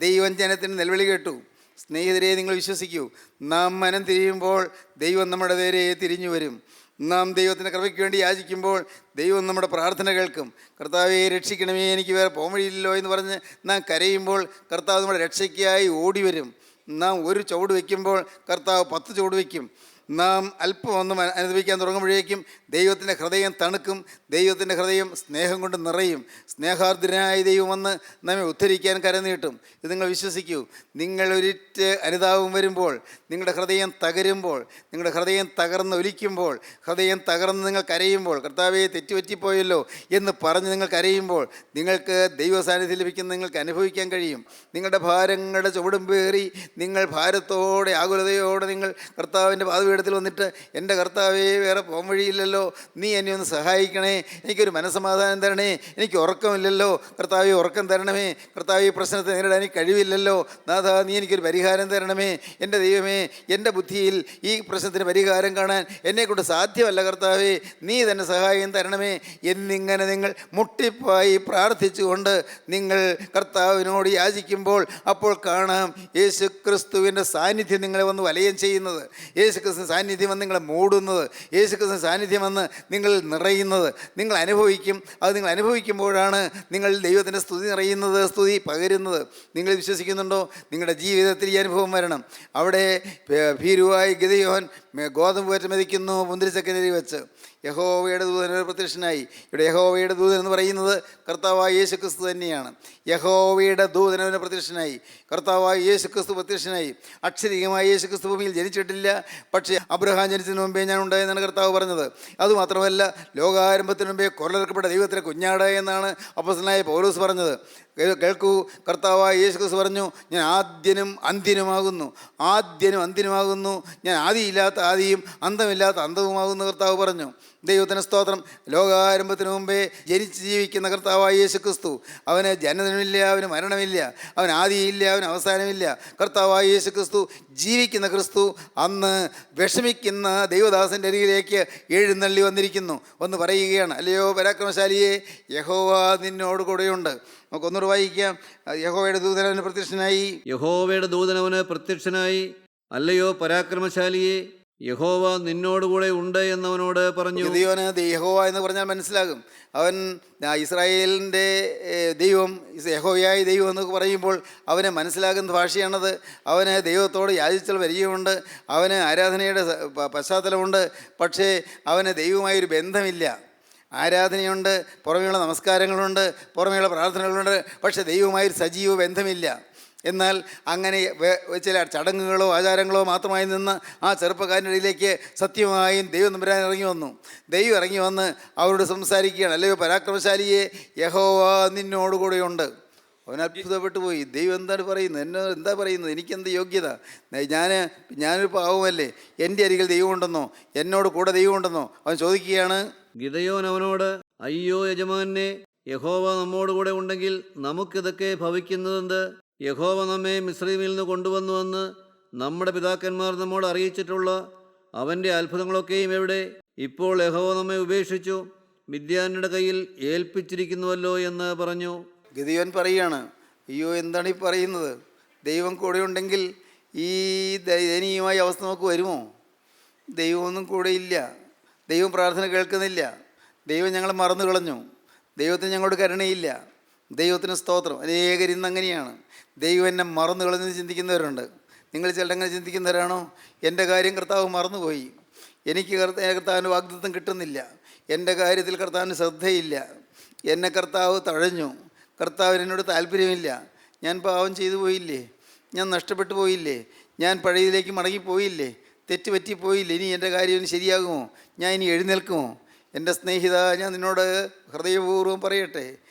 ദൈവം ജനത്തിന് നെൽവിളി കേട്ടു. സ്നേഹിതരെ, നിങ്ങൾ വിശ്വസിക്കൂ, നാം മനം തിരിയുമ്പോൾ ദൈവം നമ്മുടെ നേരെ തിരിഞ്ഞു വരും. നാം ദൈവത്തിൻ്റെ കൃപയ്ക്ക് വേണ്ടി യാചിക്കുമ്പോൾ ദൈവം നമ്മുടെ പ്രാർത്ഥന കേൾക്കും. കർത്താവെ രക്ഷിക്കണമേ, എനിക്ക് വേറെ പോംവഴിയില്ലല്ലോ എന്ന് പറഞ്ഞ് നാം കരയുമ്പോൾ കർത്താവ് നമ്മുടെ രക്ഷയ്ക്കായി ഓടി വരും. നാം ഒരു ചുവട് വയ്ക്കുമ്പോൾ കർത്താവ് 10 ചുവട് വയ്ക്കും. നാം അല്പം ഒന്ന് അനുഭവിക്കാൻ തുടങ്ങുമ്പോഴേക്കും ദൈവത്തിൻ്റെ ഹൃദയം തണുക്കും, ദൈവത്തിൻ്റെ ഹൃദയം സ്നേഹം കൊണ്ട് നിറയും. സ്നേഹാർദ്രനായ ദൈവം വന്ന് നമ്മെ ഉദ്ധരിക്കാൻ കരനീട്ടും. ഇത് നിങ്ങൾ വിശ്വസിക്കൂ. നിങ്ങൾ ഒരിറ്റ് അനുതാപം വരുമ്പോൾ, നിങ്ങളുടെ ഹൃദയം തകരുമ്പോൾ, നിങ്ങളുടെ ഹൃദയം തകർന്ന് ഒലിക്കുമ്പോൾ, ഹൃദയം തകർന്ന് നിങ്ങൾ കരയുമ്പോൾ, കർത്താവെ തെറ്റുപറ്റിപ്പോയല്ലോ എന്ന് പറഞ്ഞ് നിങ്ങൾ കരയുമ്പോൾ, നിങ്ങൾക്ക് ദൈവ സാന്നിധ്യം ലഭിക്കുന്ന നിങ്ങൾക്ക് അനുഭവിക്കാൻ കഴിയും. നിങ്ങളുടെ ഭാരങ്ങളുടെ ചുവടും പേറി നിങ്ങൾ ഭാരത്തോടെ ആകുലതയോടെ നിങ്ങൾ കർത്താവിൻ്റെ പാദപീഠത്തിൽ വന്നിട്ട്, എൻ്റെ കർത്താവേ വേറെ പോംവഴിയില്ലല്ലോ, നീ എന്നെ ഒന്ന് സഹായിക്കണേ, എനിക്കൊരു മനസ്സമാധാനം തരണേ, എനിക്ക് ഉറക്കമില്ലല്ലോ, കർത്താവെ ഉറക്കം തരണമേ, കർത്താവെ ഈ പ്രശ്നത്തെ നേരിടാൻ എനിക്ക് കഴിവില്ലല്ലോ, നാഥാ നീ എനിക്കൊരു പരിഹാരം തരണമേ, എൻ്റെ ദൈവമേ എൻ്റെ ബുദ്ധിയിൽ ഈ പ്രശ്നത്തിന് പരിഹാരം കാണാൻ എന്നെക്കൊണ്ട് സാധ്യമല്ല, കർത്താവേ നീ തന്നെ സഹായം തരണമേ എന്നിങ്ങനെ നിങ്ങൾ മുട്ടിപ്പായി പ്രാർത്ഥിച്ചുകൊണ്ട് നിങ്ങൾ കർത്താവിനോട് യാചിക്കുമ്പോൾ അപ്പോൾ കാണാം യേശു ക്രിസ്തുവിൻ്റെ സാന്നിധ്യം നിങ്ങളെ വന്ന് വലയം ചെയ്യുന്നത്, യേശു ക്രിസ്തു സാന്നിധ്യം വന്ന് നിങ്ങളെ മൂടുന്നത്, യേശു ക്രിസ്തു സാന്നിധ്യം വന്ന് നിങ്ങൾ നിറയുന്നത് നിങ്ങൾ അനുഭവിക്കും. അത് നിങ്ങൾ അനുഭവിക്കുമ്പോഴാണ് നിങ്ങൾ ദൈവത്തിൻ്റെ സ്തുതി നിറയുന്നത്, സ്തുതി പകരുന്നത്. നിങ്ങൾ വിശ്വസിക്കുന്നുണ്ടോ? നിങ്ങളുടെ ജീവിതത്തിൽ ഈ അനുഭവം വരണം. അവിടെ ഭീരുവായി ഗിദെയോൻ ഗോതമ്പ് വറ്റ് മെതിക്കുന്നു മുന്തിരിച്ചക്കനരി വെച്ച്. യഹോവയുടെ ദൂതൻ പ്രത്യക്ഷനായി. ഇവിടെ യഹോവയുടെ ദൂതൻ എന്ന് പറയുന്നത് കർത്താവായ യേശു ക്രിസ്തു തന്നെയാണ്. യഹോവയുടെ ദൂതനവന് പ്രത്യക്ഷനായി, കർത്താവായ യേശു ക്രിസ്തു പ്രത്യക്ഷനായി. അക്ഷരികമായി യേശു ക്രിസ്തു ഭൂമിയിൽ ജനിച്ചിട്ടില്ല, പക്ഷേ അബ്രഹാം ജനിച്ചതിന് മുമ്പേ ഞാൻ ഉണ്ടായെന്നാണ് കർത്താവ് പറഞ്ഞത്. അതുമാത്രമല്ല, ലോകാരംഭത്തിന് മുമ്പേ കൊല്ലർക്കപ്പെട്ട ദൈവത്തിൻ്റെ കുഞ്ഞാട് എന്നാണ് അപ്പോസ്തലനായ പൗലോസ് പറഞ്ഞത്. കേൾക്കൂ, കർത്താവായ യേശു ക്രിസ്തു പറഞ്ഞു, ഞാൻ ആദ്യനും അന്ത്യനുമാകുന്നു, ആദ്യനും അന്ത്യനുമാകുന്നു, ഞാൻ ആദിയില്ലാത്ത ആദിയും അന്തമില്ലാത്ത അന്തവുമാകുന്നു കർത്താവ് പറഞ്ഞു. ദൈവത്തിന് സ്തോത്രം. ലോകാരംഭത്തിന് മുമ്പേ ജനിച്ച് ജീവിക്കുന്ന കർത്താവായ യേശു ക്രിസ്തു, അവന് ജനനമില്ല, അവന് മരണമില്ല, അവൻ ആദിയില്ല, അവന് അവസാനമില്ല. കർത്താവായ യേശു ക്രിസ്തു ജീവിക്കുന്ന ക്രിസ്തു അന്ന് വിഷമിക്കുന്ന ദൈവദാസൻ്റെ അരികിലേക്ക് എഴുന്നള്ളി വന്നിരിക്കുന്നു. ഒന്ന് പറയുകയാണ്, അല്ലയോ പരാക്രമശാലിയെ, യഹോവ നിന്നോട് കൂടെയുണ്ട്. നമുക്കൊന്നുകൂടെ വായിക്കാം. യഹോവയുടെ ദൂതനവന് പ്രത്യക്ഷനായി, യഹോവയുടെ ദൂതനവന് പ്രത്യക്ഷനായി. അല്ലയോ പരാക്രമശാലിയെ, യഹോവ നിന്നോടുകൂടെ ഉണ്ട് എന്നവനോട് പറഞ്ഞു. ഗിദെയോന് യഹോവ എന്ന് പറഞ്ഞാൽ മനസ്സിലാകും. അവൻ ഇസ്രായേലിൻ്റെ ദൈവം, യഹോവയായ ദൈവം എന്നൊക്കെ പറയുമ്പോൾ അവന് മനസ്സിലാകുന്ന ഭാഷയാണത്. അവന് ദൈവത്തോട് യാചിച്ചാൽ പരിചയമുണ്ട്, അവന് ആരാധനയുടെ പശ്ചാത്തലമുണ്ട്, പക്ഷേ അവന് ദൈവവുമായൊരു ബന്ധമില്ല. ആരാധനയുണ്ട്, പുറമെയുള്ള നമസ്കാരങ്ങളുണ്ട്, പുറമെയുള്ള പ്രാർത്ഥനകളുണ്ട്, പക്ഷേ ദൈവവുമായൊരു സജീവ ബന്ധമില്ല. എന്നാൽ അങ്ങനെ ചില ചടങ്ങുകളോ ആചാരങ്ങളോ മാത്രമായി നിന്ന് ആ ചെറുപ്പക്കാരൻ്റെ ഇടയിലേക്ക് സത്യമായും ദൈവം തമ്പുരാൻ ഇറങ്ങി വന്നു. ദൈവം ഇറങ്ങി വന്ന് അവരോട് സംസാരിക്കുകയാണ്, അല്ലയോ പരാക്രമശാലിയെ, യഹോവ നിന്നോടുകൂടെയുണ്ട്. അവൻ അത്ഭുതപ്പെട്ടു പോയി. ദൈവം എന്താണ് പറയുന്നത്? എന്നോട് എന്താ പറയുന്നത്? എനിക്കെന്ത് യോഗ്യത? ഞാനൊരു പാവമല്ലേ? എൻ്റെ അരികിൽ ദൈവമുണ്ടെന്നോ, എന്നോട് കൂടെ ദൈവമുണ്ടെന്നോ അവൻ ചോദിക്കുകയാണ്. ഗിദെയോൻ അവനോട്, അയ്യോ യജമാനെ, യഹോവ നമ്മോടുകൂടെ ഉണ്ടെങ്കിൽ നമുക്കിതൊക്കെ ഭവിക്കുന്നതെന്ത്? യഹോവ നമ്മെ മിസ്രയീമിൽ നിന്ന് കൊണ്ടുവന്നുവെന്ന് നമ്മുടെ പിതാക്കന്മാർ നമ്മോട് അറിയിച്ചിട്ടുള്ള അവൻ്റെ അത്ഭുതങ്ങളൊക്കെയും എവിടെ? ഇപ്പോൾ യഹോവ നമ്മെ ഉപേക്ഷിച്ചു മിദ്യാന്യരുടെ കയ്യിൽ ഏൽപ്പിച്ചിരിക്കുന്നുവല്ലോ എന്ന് പറഞ്ഞു. ഗിദെയോൻ പറയുകയാണ്, അയ്യോ എന്താണ് ഈ പറയുന്നത്? ദൈവം കൂടെയുണ്ടെങ്കിൽ ഈ ദയനീയമായ അവസ്ഥ നമുക്ക് വരുമോ? ദൈവമൊന്നും കൂടെയില്ല, ദൈവം പ്രാർത്ഥന കേൾക്കുന്നില്ല, ദൈവം ഞങ്ങളെ മറന്നു കളഞ്ഞു, ദൈവത്തിന് ഞങ്ങളോട് കരുണയില്ല. ദൈവത്തിന് സ്തോത്രം. അനേകർ ഇന്ന് അങ്ങനെയാണ്. ദൈവം എന്നെ മറന്നു കളഞ്ഞെന്ന് ചിന്തിക്കുന്നവരുണ്ട്. നിങ്ങൾ ചിലങ്ങനെ ചിന്തിക്കുന്നവരാണോ? എൻ്റെ കാര്യം കർത്താവ് മറന്നുപോയി, എനിക്ക് കർത്താവിന് വാഗ്ദത്തം കിട്ടുന്നില്ല, എൻ്റെ കാര്യത്തിൽ കർത്താവിന് ശ്രദ്ധയില്ല, എന്നെ കർത്താവ് തഴഞ്ഞു, കർത്താവിന് എന്നോട് താല്പര്യമില്ല, ഞാൻ പാവം ചെയ്തു പോയില്ലേ, ഞാൻ നഷ്ടപ്പെട്ടു പോയില്ലേ, ഞാൻ പഴയതിലേക്ക് മടങ്ങിപ്പോയില്ലേ, തെറ്റുപറ്റിപ്പോയില്ലേ, ഇനി എൻ്റെ കാര്യം ശരിയാകുമോ? ഞാൻ ഇനി എഴുന്നേൽക്കുമോ? എൻ്റെ സ്നേഹിത, ഞാൻ നിന്നോട് ഹൃദയപൂർവ്വം പറയട്ടെ,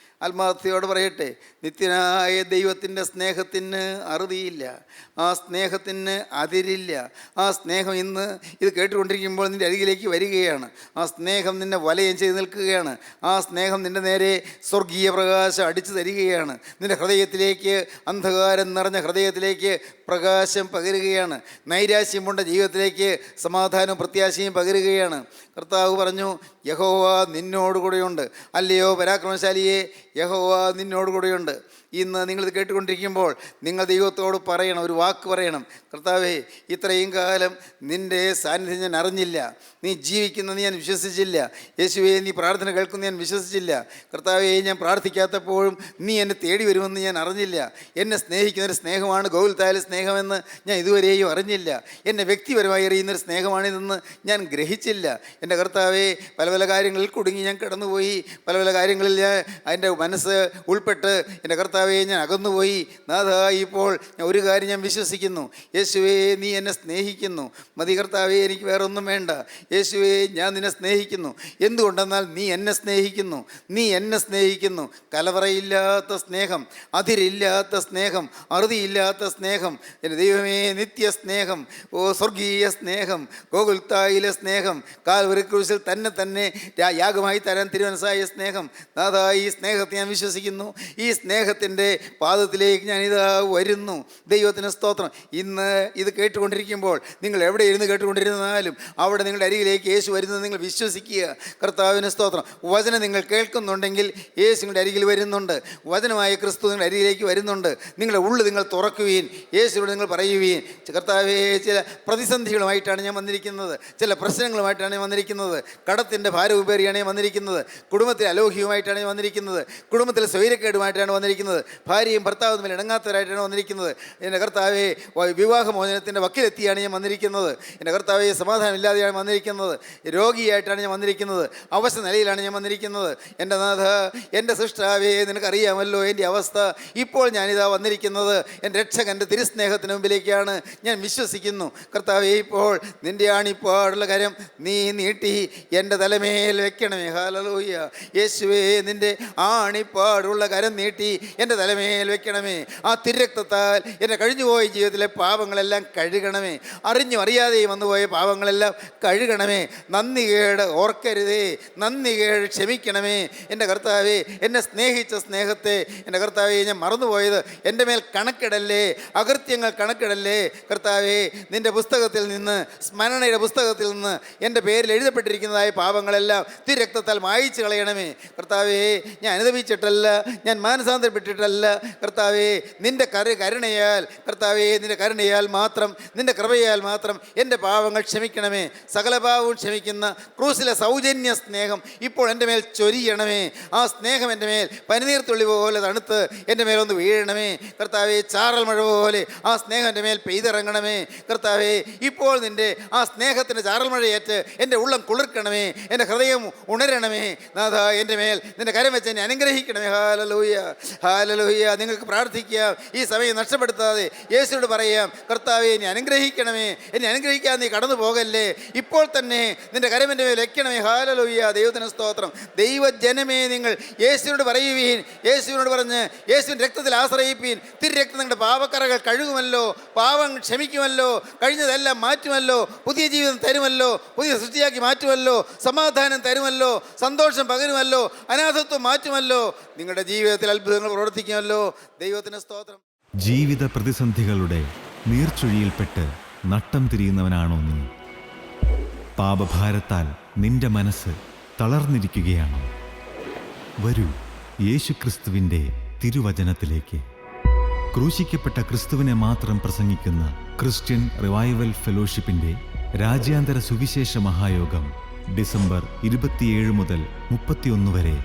ആത്മാർത്ഥയോട് പറയട്ടെ, നിത്യനായ ദൈവത്തിൻ്റെ സ്നേഹത്തിന് അറുതിയില്ല, ആ സ്നേഹത്തിന് അതിരില്ല. ആ സ്നേഹം ഇന്ന് ഇത് കേട്ടുകൊണ്ടിരിക്കുമ്പോൾ നിൻ്റെ അരികിലേക്ക് വരികയാണ്. ആ സ്നേഹം നിന്നെ വലയം ചെയ്ത് നിൽക്കുകയാണ്. ആ സ്നേഹം നിൻ്റെ നേരെ സ്വർഗീയ പ്രകാശം അടിച്ചു തരികയാണ്. നിൻ്റെ ഹൃദയത്തിലേക്ക്, അന്ധകാരം നിറഞ്ഞ ഹൃദയത്തിലേക്ക് പ്രകാശം പകരുകയാണ്. നൈരാശ്യം കൊണ്ട ജീവിതത്തിലേക്ക് സമാധാനവും പ്രത്യാശയും പകരുകയാണ്. കർത്താവ് പറഞ്ഞു, യഹോവ നിന്നോടുകൂടെയുണ്ട്. അല്ലയോ പരാക്രമശാലിയെ, യഹോവ നിന്നോടുകൂടെയുണ്ട്. ഇന്ന് നിങ്ങളിത് കേട്ടുകൊണ്ടിരിക്കുമ്പോൾ നിങ്ങൾ ദൈവത്തോട് പറയണം, ഒരു വാക്ക് പറയണം. കർത്താവേ, ഇത്രയും കാലം നിൻ്റെ സാന്നിധ്യം ഞാൻ അറിഞ്ഞില്ല, നീ ജീവിക്കുന്നത് ഞാൻ വിശ്വസിച്ചില്ല. യേശുവേ, നീ പ്രാർത്ഥന കേൾക്കുന്നത് ഞാൻ വിശ്വസിച്ചില്ല. കർത്താവേ, ഞാൻ പ്രാർത്ഥിക്കാത്തപ്പോഴും നീ എന്നെ തേടി വരുമെന്ന് ഞാൻ അറിഞ്ഞില്ല. എന്നെ സ്നേഹിക്കുന്നൊരു സ്നേഹമാണ് ഗോകുൽത്തായിലെ സ്നേഹമെന്ന് ഞാൻ ഇതുവരെയും അറിഞ്ഞില്ല. എന്നെ വ്യക്തിപരമായി അറിയുന്നൊരു സ്നേഹമാണിതെന്ന് ഞാൻ ഗ്രഹിച്ചില്ല. എൻ്റെ കർത്താവേ, പല പല കാര്യങ്ങളിൽ കുടുങ്ങി ഞാൻ കടന്നുപോയി. പല പല കാര്യങ്ങളിൽ ഞാൻ എൻ്റെ മനസ്സ് ഉൾപ്പെട്ട് എൻ്റെ കർത്താവേ ഞാൻ അകന്നുപോയി. നാഥാ, ഇപ്പോൾ ഞാൻ ഒരു കാര്യം ഞാൻ വിശ്വസിക്കുന്നു. യേശുവേ, നീ എന്നെ സ്നേഹിക്കുന്നു. മതി കർത്താവേ, എനിക്ക് വേറെ ഒന്നും വേണ്ട. യേശുവേ, ഞാൻ നിന്നെ സ്നേഹിക്കുന്നു. എന്തുകൊണ്ടെന്നാൽ നീ എന്നെ സ്നേഹിക്കുന്നു. നീ എന്നെ സ്നേഹിക്കുന്നു. കലവറയില്ലാത്ത സ്നേഹം, അതിരില്ലാത്ത സ്നേഹം, അറുതിയില്ലാത്ത സ്നേഹം. എൻ്റെ ദൈവമേ, നിത്യ സ്നേഹം, ഓ സ്വർഗീയ സ്നേഹം, ഗോകുൽത്തായിലെ സ്നേഹം, കാൽവരി ക്രൂശിൽ തന്നെ യാഗമായി തരാൻ തിരുമനസ്സായ സ്നേഹം. നാഥാ, ഈ സ്നേഹത്തെ ഞാൻ വിശ്വസിക്കുന്നു. ഈ സ്നേഹത്തിൻ്റെ പാദത്തിലേക്ക് ഞാനിതാ വരുന്നു. ദൈവത്തിന് സ്തോത്രം. ഇന്ന് ഇത് കേട്ടുകൊണ്ടിരിക്കുമ്പോൾ നിങ്ങൾ എവിടെ ഇരുന്ന് കേട്ടുകൊണ്ടിരുന്നാലും അവിടെ നിങ്ങളുടെ അരികിലേക്ക് യേശു വരുന്നത് നിങ്ങൾ വിശ്വസിക്കുക. കർത്താവിന് സ്തോത്രം. വചനം നിങ്ങൾ കേൾക്കുന്നുണ്ടെങ്കിൽ യേശു നിങ്ങളുടെ അരികിൽ വരുന്നുണ്ട്. വചനമായ ക്രിസ്തു നിങ്ങളുടെ അരികിലേക്ക് വരുന്നുണ്ട്. നിങ്ങളുടെ ഉള്ളിൽ നിങ്ങൾ തുറക്കുകയും യേശുവിനോട് നിങ്ങൾ പറയുകയും, കർത്താവേ, ചില പ്രതിസന്ധികളുമായിട്ടാണ് ഞാൻ വന്നിരിക്കുന്നത്, ചില പ്രശ്നങ്ങളുമായിട്ടാണ് ഞാൻ വന്നിരിക്കുന്നത്, കടത്തിൻ്റെ ഭാരവുപേറിയാണ് ഞാൻ വന്നിരിക്കുന്നത്, കുടുംബത്തിൽ അലോഹ്യവുമായിട്ടാണ് ഞാൻ വന്നിരിക്കുന്നത്, കുടുംബത്തിൽ സ്വൈരക്കേടുമായിട്ടാണ് വന്നിരിക്കുന്നത്, ഭാര്യയും ഭർത്താവും തമ്മിൽ ഇണങ്ങാത്തവരായിട്ടാണ് വന്നിരിക്കുന്നത്. എൻ്റെ കർത്താവേ, വിവാഹമോചനത്തിൻ്റെ വക്കിലെത്തിയാണ് ഞാൻ വന്നിരിക്കുന്നത്. എൻ്റെ കർത്താവേ, സമാധാനമില്ലാതെയാണ് വന്നിരിക്കുന്നത്, രോഗിയായിട്ടാണ് ഞാൻ വന്നിരിക്കുന്നത്, അവസ്ഥ നിലയിലാണ് ഞാൻ വന്നിരിക്കുന്നത്. എൻ്റെ നാഥ, എൻ്റെ സൃഷ്ടാവേ, നിനക്കറിയാമല്ലോ എൻ്റെ അവസ്ഥ. ഇപ്പോൾ ഞാനിതാ വന്നിരിക്കുന്നത് എൻ്റെ രക്ഷകൻ്റെ തിരുസ്നേഹത്തിന് മുമ്പിലേക്കാണ്. ഞാൻ വിശ്വസിക്കുന്നു. കർത്താവേ, ഇപ്പോൾ നിൻ്റെ ആണിപ്പാടുള്ള കരം നീ നീട്ടി എൻ്റെ തലമേൽ വെക്കണമേ. ഹല്ലേലൂയ. യേശുവേ, നിൻ്റെ ആണിപ്പാടുള്ള കരം നീട്ടി എൻ്റെ തലമേൽ വെക്കണമേ. ആ തിരുരക്തത്താൽ എൻ്റെ കഴിഞ്ഞുപോയ ജീവിതത്തിലെ പാപങ്ങളെല്ലാം കഴുകണമേ. അറിഞ്ഞും അറിയാതെയും വന്നുപോയ പാപങ്ങളെല്ലാം കഴുകണമേ. നന്ദികേട് ഓർക്കരുതേ, നന്ദികേട് ക്ഷമിക്കണമേ. എൻ്റെ കർത്താവേ, എന്നെ സ്നേഹിച്ച സ്നേഹത്തെ എൻ്റെ കർത്താവേ ഞാൻ മറന്നുപോയത് എൻ്റെ മേൽ കണക്കിടല്ലേ, അകൃത്യങ്ങൾ കണക്കിടല്ലേ. കർത്താവേ, നിൻ്റെ പുസ്തകത്തിൽ നിന്ന്, സ്മരണയുടെ പുസ്തകത്തിൽ നിന്ന് എൻ്റെ പേരിൽ എഴുതപ്പെട്ടിരിക്കുന്നതായ പാപങ്ങളെല്ലാം തിരുരക്തത്താൽ മായിച്ചു കളയണമേ. കർത്താവേ, ഞാൻ അനുദപിച്ചിട്ടല്ല, ഞാൻ മാനസാന്തരപ്പെട്ടിട്ടല്ല. കർത്താവേ, നിൻ്റെ കരുണയാൽ, കർത്താവേ, നിൻ്റെ കരുണയാൽ മാത്രം, നിൻ്റെ കൃപയാൽ മാത്രം എൻ്റെ പാവങ്ങൾ ക്ഷമിക്കണമേ. സകല പാവവും ക്ഷമിക്കുന്ന ക്രൂസിലെ സൗജന്യ സ്നേഹം ഇപ്പോൾ എൻ്റെ മേൽ ചൊരിയണമേ. ആ സ്നേഹം എൻ്റെ മേൽ പനിനീർത്തുള്ളി പോലെ തണുത്ത് എൻ്റെ മേലൊന്ന് വീഴണമേ. കർത്താവേ, ചാറൽ മഴ പോലെ ആ സ്നേഹം എൻ്റെ മേൽ പെയ്തിറങ്ങണമേ. കർത്താവേ, ഇപ്പോൾ നിൻ്റെ ആ സ്നേഹത്തിൻ്റെ ചാറൽ മഴയേറ്റ് എൻ്റെ ഉള്ളം കുളിർക്കണമേ, എൻ്റെ ഹൃദയം ഉണരണമേ. നാഥ, എൻ്റെ മേൽ നിൻ്റെ കരം വെച്ച് എന്നെ അനുഗ്രഹിക്കണമേ. Hallelujah, hallelujah. നിങ്ങൾക്ക് പ്രാർത്ഥിക്കാം, ഈ സമയം നഷ്ടപ്പെടുത്താതെ യേശുവോട് പറയാം, കർത്താവേ, എന്നെ അനുഗ്രഹിക്കണമേ, എന്നെ അനുഗ്രഹിക്കാൻ നീ കടന്നു പോകല്ലേ, ഇപ്പോൾ തന്നെ നിൻ്റെ കരം എൻ്റെ മേൽ വെക്കണമേ. ഹല്ലേലൂയ. ദൈവത്തിന് സ്തോത്രം. ദൈവജനമേ, നിങ്ങൾ യേശുവിനോട് പറയുവീൻ, യേശുവിനോട് പറഞ്ഞ് യേശുവിൻ്റെ രക്തത്തിൽ ആശ്രയിപ്പീൻ. തിരുരക്തം നിങ്ങളുടെ പാപക്കറകൾ കഴുകുമല്ലോ, പാപം ക്ഷമിക്കുമല്ലോ, കഴിഞ്ഞതെല്ലാം മാറ്റുമല്ലോ, പുതിയ ജീവിതം തരുമല്ലോ, പുതിയ സൃഷ്ടിയാക്കി മാറ്റുമല്ലോ, സമാധാനം തരുമല്ലോ, സന്തോഷം പകരുമല്ലോ, അനാഥത്വം മാറ്റുമല്ലോ, നിങ്ങളുടെ ജീവിതത്തിൽ അത്ഭുതങ്ങൾ പ്രവർത്തിക്കുമല്ലോ. ദൈവത്തിന് സ്തോത്രം. ജീവിത പ്രതിസന്ധികളുടെ നീർച്ചുഴിയിൽപ്പെട്ട് നട്ടം തിരിയുന്നവനാണോ നീ? പാപഭാരത്താൽ നിന്റെ മനസ്സ് തളർന്നിരിക്കുകയാണോ? വരൂ, യേശുക്രിസ്തുവിൻ്റെ തിരുവചനത്തിലേക്ക്. ക്രൂശിക്കപ്പെട്ട ക്രിസ്തുവിനെ മാത്രം പ്രസംഗിക്കുന്ന ക്രിസ്ത്യൻ റിവൈവൽ ഫെലോഷിപ്പിൻ്റെ രാജ്യാന്തര സുവിശേഷ മഹായോഗം ഡിസംബർ 27 മുതൽ 31 വരെ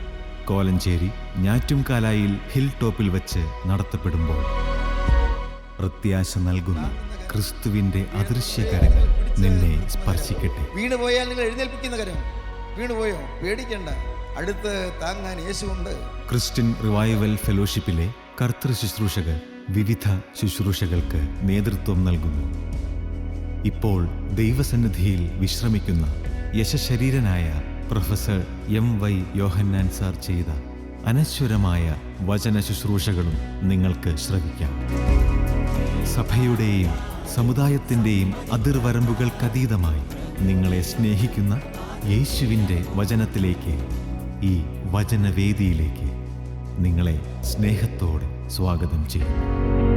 കോലഞ്ചേരി ഞാറ്റുംകാലായിൽ ഹിൽ ടോപ്പിൽ വെച്ച് നടത്തപ്പെടുമ്പോൾ പ്രത്യാശ നൽകുന്ന ക്രിസ്തുവിൻ്റെ അദൃശ്യകരങ്ങൾ നിന്നെ സ്പർശിക്കട്ടെ. വീണുപോയാൽ നിങ്ങൾ എഴുന്നേൽപ്പിക്കുന്ന കരം. വീണുപോയോ? പേടിക്കണ്ട, അടുത്ത് താങ്ങാൻ യേശുവുണ്ട്. ക്രിസ്ത്യൻ റിവൈവൽ ഫെലോഷിപ്പിലെ കർത്തൃ ശുശ്രൂഷകർ വിവിധ ശുശ്രൂഷകൾക്ക് നേതൃത്വം നൽകുന്നു. ഇപ്പോൾ ദൈവസന്നിധിയിൽ വിശ്രമിക്കുന്ന യശശരീരനായ പ്രൊഫസർ MY യോഹന്നാൻ സാർ ചെയ്ത അനശ്വരമായ വചന ശുശ്രൂഷകളും നിങ്ങൾക്ക് ശ്രവിക്കാം. സഭയുടെയും സമുദായത്തിൻ്റെയും അതിർവരമ്പുകൾക്കതീതമായി നിങ്ങളെ സ്നേഹിക്കുന്ന യേശുവിൻ്റെ വചനത്തിലേക്ക്, ഈ വചനവേദിയിലേക്ക് നിങ്ങളെ സ്നേഹത്തോടെ സ്വാഗതം ചെയ്യുന്നു.